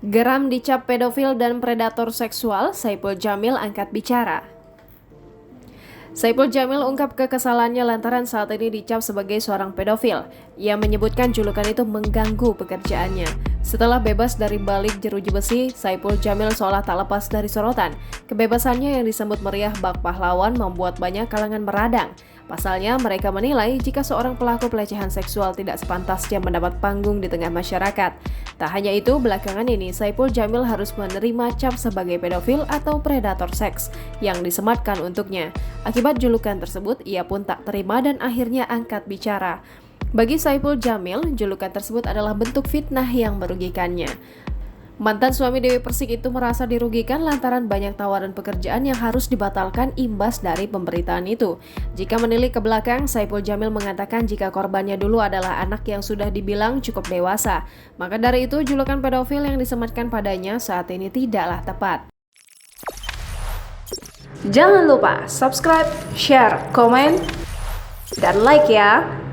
Geram dicap pedofil dan predator seksual, Saipul Jamil angkat bicara. Saipul Jamil ungkap kekesalannya lantaran saat ini dicap sebagai seorang pedofil. Ia menyebutkan julukan itu mengganggu pekerjaannya. Setelah bebas dari balik jeruji besi, Saipul Jamil seolah tak lepas dari sorotan. Kebebasannya yang disambut meriah bak pahlawan membuat banyak kalangan meradang. Pasalnya, mereka menilai jika seorang pelaku pelecehan seksual tidak sepantasnya mendapat panggung di tengah masyarakat. Tak hanya itu, belakangan ini Saipul Jamil harus menerima cap sebagai pedofil atau predator seks yang disematkan untuknya. Akibat julukan tersebut, ia pun tak terima dan akhirnya angkat bicara. Bagi Saipul Jamil, julukan tersebut adalah bentuk fitnah yang merugikannya. Mantan suami Dewi Persik itu merasa dirugikan lantaran banyak tawaran pekerjaan yang harus dibatalkan imbas dari pemberitaan itu. Jika menilik ke belakang, Saipul Jamil mengatakan jika korbannya dulu adalah anak yang sudah dibilang cukup dewasa. Maka dari itu, julukan pedofil yang disematkan padanya saat ini tidaklah tepat. Jangan lupa subscribe, share, komen, dan like ya!